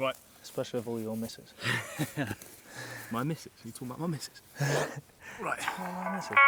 Right. Especially with all your misses. My missus? Are you talking about my missus? Right. My misses.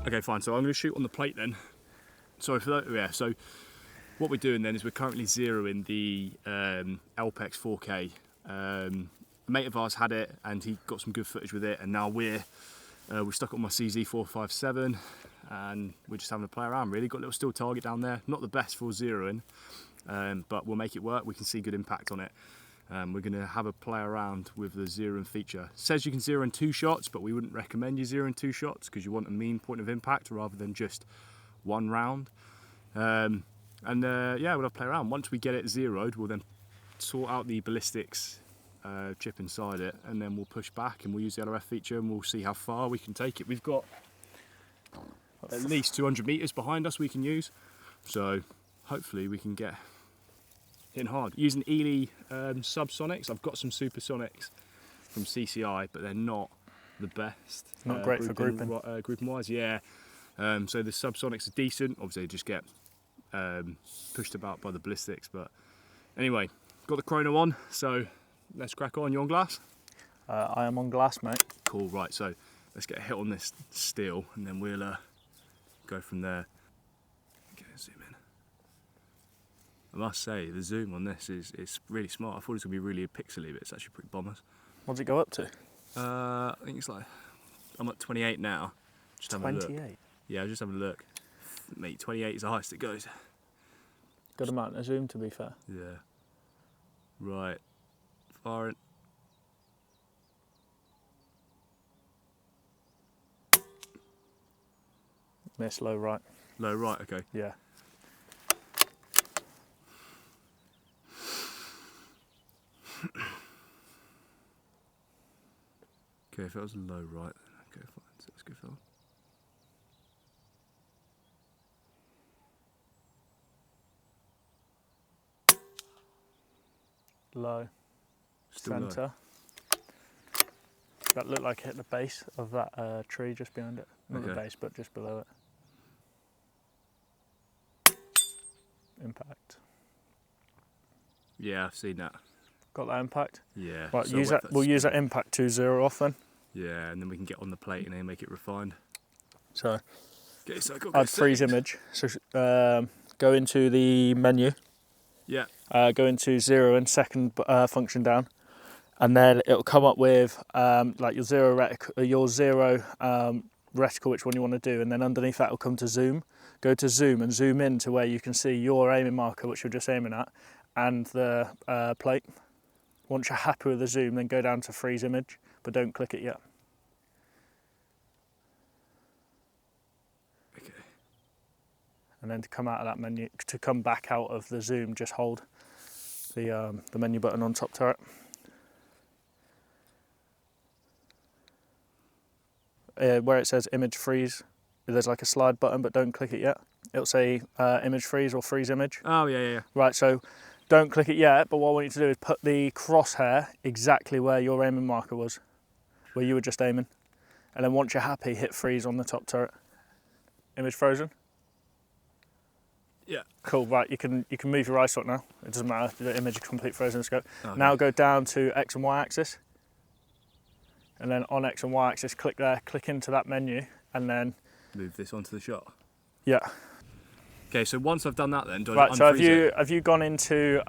Okay, fine. So I'm going to shoot on the plate then. Sorry for that. Yeah. So what we're doing then is we're currently zeroing the Alpex 4K. A mate of ours had it and he got some good footage with it, and now we stuck it on my CZ457 and we're just having a play around. Really got a little still target down there. Not the best for zeroing, but we'll make it work. We can see good impact on it. We're going to have a play around with the zeroing feature. It says you can zero in 2 shots, but we wouldn't recommend you zero in 2 shots because you want a mean point of impact rather than just 1 round. Yeah, we'll have to play around. Once we get it zeroed, we'll then sort out the ballistics chip inside it, and then we'll push back and we'll use the LRF feature and we'll see how far we can take it. We've got at least 200 meters behind us we can use, so hopefully we can get hitting hard. Using Ely subsonics. I've got some supersonics from CCI, but they're not the best. Not great for grouping. Grouping wise, yeah. So the subsonics are decent. Obviously, they just get pushed about by the ballistics. But anyway, got the chrono on, so let's crack on. You on glass? I am on glass, mate. Cool. Right. So let's get a hit on this steel, and then we'll go from there. Okay, zoom in. I must say, the zoom on this is really smart. I thought it was going to be really pixely, but it's actually pretty bombers. What does it go up to? I think it's like, I'm at 28 now. Just having a look. 28? Yeah, I was just having a look. Mate, 28 is the highest it goes. Good amount of zoom, to be fair. Yeah. Right. Firing. Miss, low right. Low right, okay. Yeah. Okay, if it was low right, then okay, fine. So let's go for that. Low. Still Centre. low. That looked like it hit the base of that tree just behind it. Not Okay. the base, but just below it. Impact. Yeah, I've seen that. Got that impact? Yeah. Right, so use that. We'll use that impact to zero off then. Yeah, and then we can get on the plate and then make it refined. So, Okay, so I got add freeze image. So, go into the menu. Yeah. Go into zero and second function down, and then it'll come up with like your zero reticle, which one you want to do, and then underneath that will come to zoom. Go to zoom and zoom in to where you can see your aiming marker, which you're just aiming at, and the plate. Once you're happy with the zoom, then go down to freeze image, but don't click it yet. Okay. And then to come out of that menu, to come back out of the zoom, just hold the menu button on top turret. Where it says image freeze, there's like a slide button, but don't click it yet. It'll say image freeze or freeze image. Oh, yeah, yeah, yeah. Right, so don't click it yet, but what I want you to do is put the crosshair exactly where your aiming marker was, where you were just aiming. And then once you're happy, hit freeze on the top turret. Image frozen? Yeah. Cool, right, you can move your ISO now. It doesn't matter, the image is complete frozen scope. Okay. Now go down to X and Y axis. And then on X and Y axis, click there, click into that menu, and then... Move this onto the shot. Yeah. Okay, so once I've done that then, do I Right, so unfreeze it? have you gone into...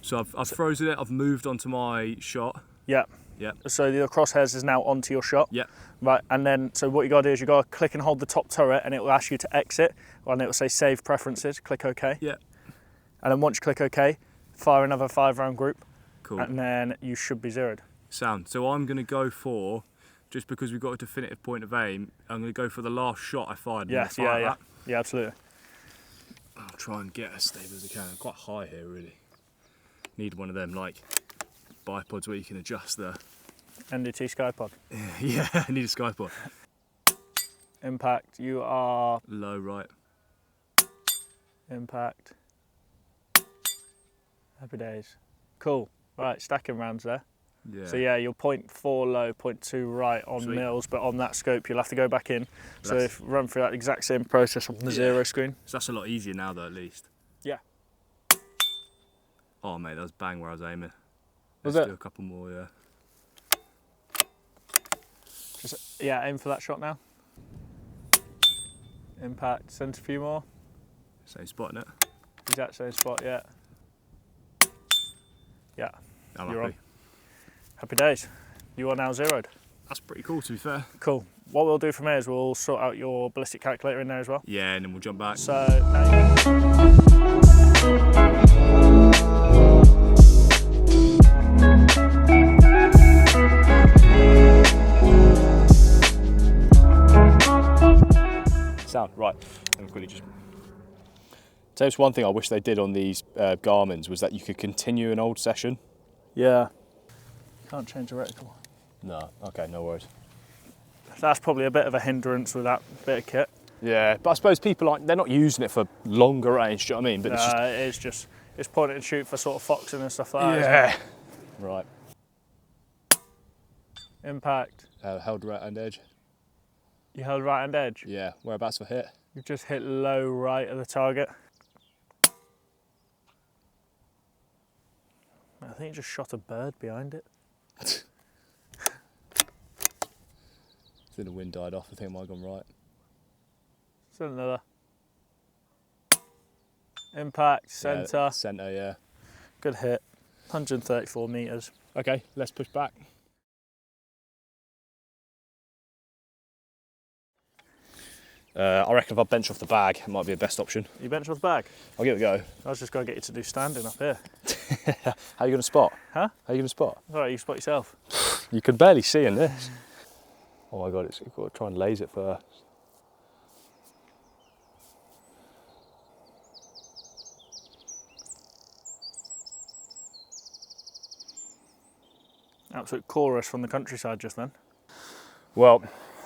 So I've frozen it, I've moved onto my shot. Yeah. Yeah. So the crosshairs is now onto your shot. Yeah. Right, and then, so what you got to do is you got to click and hold the top turret, and it will ask you to exit, and it will say save preferences, click OK. Yeah. And then once you click OK, fire another 5-round group. Cool. And then you should be zeroed. Sound. So I'm going to go for, just because we've got a definitive point of aim, I'm going to go for the last shot I fired. Yes, yeah. yeah. Yeah, absolutely. I'll try and get as stable as I can. I'm quite high here, really. Need one of them, like, bipods where you can adjust the... NDT Skypod. Yeah, I need a Skypod. Impact, you are... Low right. Impact. Happy days. Cool. Right, stacking rounds there. Yeah. So yeah, you're 0.4 low, 0.2 right on Sweet. mills, but on that scope you'll have to go back in. But So if run through that exact same process on the zero screen. So that's a lot easier now though, at least. Yeah. Oh mate, that was bang where I was aiming. Was Let's it? do a couple more, yeah. Just, yeah, aim for that shot now. Impact, send a few more. Same spot, innit? Exact same spot, yeah. Yeah, I'm you're happy. on. Happy days. You are now zeroed. That's pretty cool, to be fair. Cool. What we'll do from here is we'll sort out your ballistic calculator in there as well. Yeah, and then we'll jump back. So, Sound, right. And quickly just... So that's one thing I wish they did on these Garmins was that you could continue an old session. yeah. Can't change the reticle. No, okay, no worries. That's probably a bit of a hindrance with that bit of kit. Yeah, but I suppose people aren't, they're not using it for longer range, do you know what I mean? But It's point and shoot for sort of foxing and stuff like that. yeah. Right. Impact. Held right hand edge. You held right hand edge. Yeah, whereabouts for hit? You've just hit low right of the target. I think you just shot a bird behind it. I think the wind died off, I think it might have gone right. Still another. Impact, centre. Yeah, centre, yeah. Good hit. 134 metres. Okay, let's push back. I reckon if I bench off the bag, it might be the best option. You bench off the bag? I'll give it a go. I was just going to get you to do standing up here. How are you going to spot? Huh? How are you going to spot? Alright, you spot yourself. You can barely see in this. Oh my god, you've got to try and laze it first. Absolute chorus from the countryside just then. Well,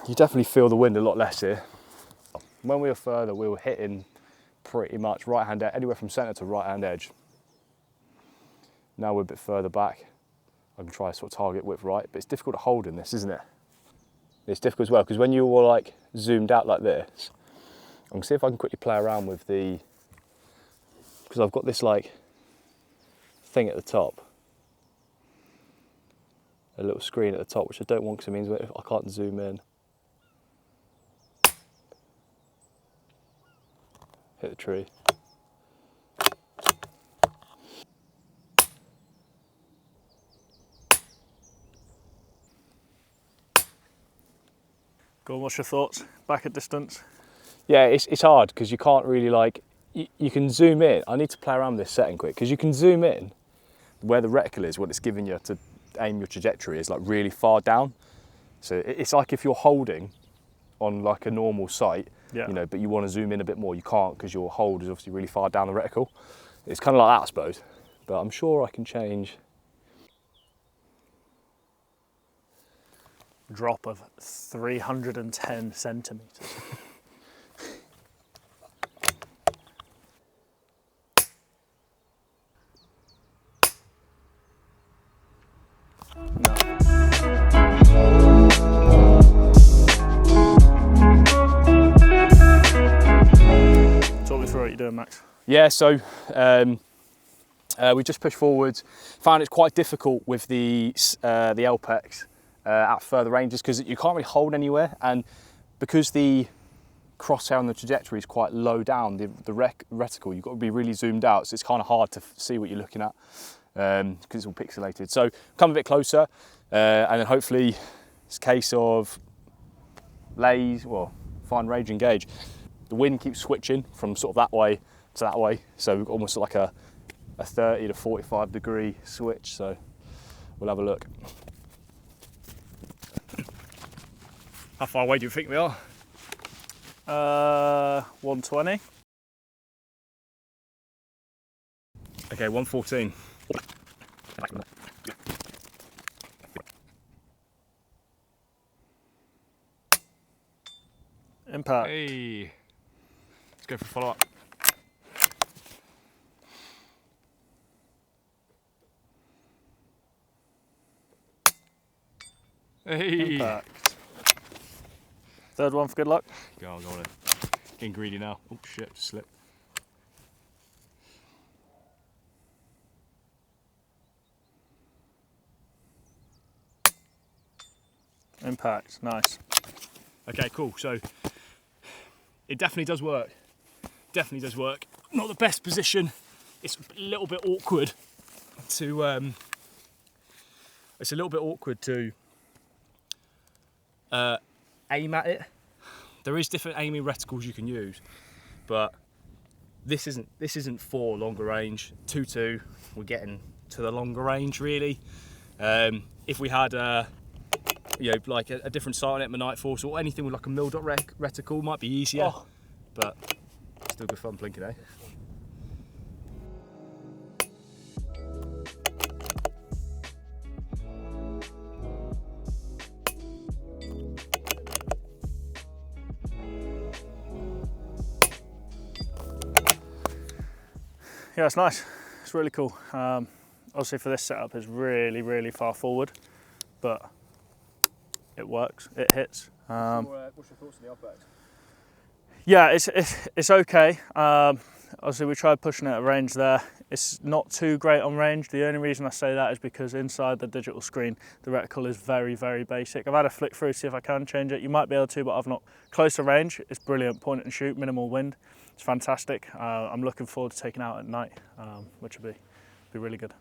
you definitely feel the wind a lot less here. When we were further, we were hitting pretty much right hand edge, anywhere from centre to right hand edge. Now we're a bit further back. I can try sort of target width right, but it's difficult to hold in this, isn't it? It's difficult as well, because when you're like zoomed out like this, I'm gonna see if I can quickly play around with the, because I've got this like thing at the top, a little screen at the top, which I don't want because it means I can't zoom in. Hit the tree. Go on, what's your thoughts? Back at distance? Yeah, it's hard because you can't really like, you can zoom in. I need to play around with this setting quick because you can zoom in where the reticle is, what it's giving you to aim your trajectory is like really far down. So it's like if you're holding on like a normal sight, Yeah. you know, but you want to zoom in a bit more, you can't because your hold is obviously really far down the reticle. It's kind of like that, I suppose, but I'm sure I can change. Drop of 310 centimetres. No. Talk me through what you're doing, Max. Yeah, so we just pushed forward. Found it quite difficult with the Alpex at further ranges because you can't really hold anywhere, and because the crosshair on the trajectory is quite low down, the reticle, you've got to be really zoomed out, so it's kind of hard to see what you're looking at because it's all pixelated. So come a bit closer, and then hopefully it's a case of laze, well, find range, engage. The wind keeps switching from sort of that way to that way, so we've got almost like a 30 to 45 degree switch, so we'll have a look. How far away do you think we are? 120. Okay, 114. Impact. Hey. Let's go for a follow-up. Hey. Impact. Third one for good luck. Go on, then. Getting greedy now. Oh shit, just slipped. Impact, nice. Okay, cool. So it definitely does work. Definitely does work. Not the best position. It's a little bit awkward to. It's a little bit awkward to aim at it. There is different aiming reticles you can use, but this isn't for longer range. 2.2, we're getting to the longer range really. If we had you know, like a different sight on it, my Night Force or anything with like a mil dot reticle might be easier, but still good fun plinking, eh? Yeah, it's nice. It's really cool. Obviously for this setup it's really, really far forward, but it works, it hits. What's your thoughts on the Alpex? Yeah, it's okay. Obviously we tried pushing it at range there. It's not too great on range. The only reason I say that is because inside the digital screen, the reticle is very, very basic. I've had a flick through to see if I can change it. You might be able to, but I've not. Closer range, it's brilliant. Point and shoot, minimal wind. It's fantastic. I'm looking forward to taking it out at night, which will be really good.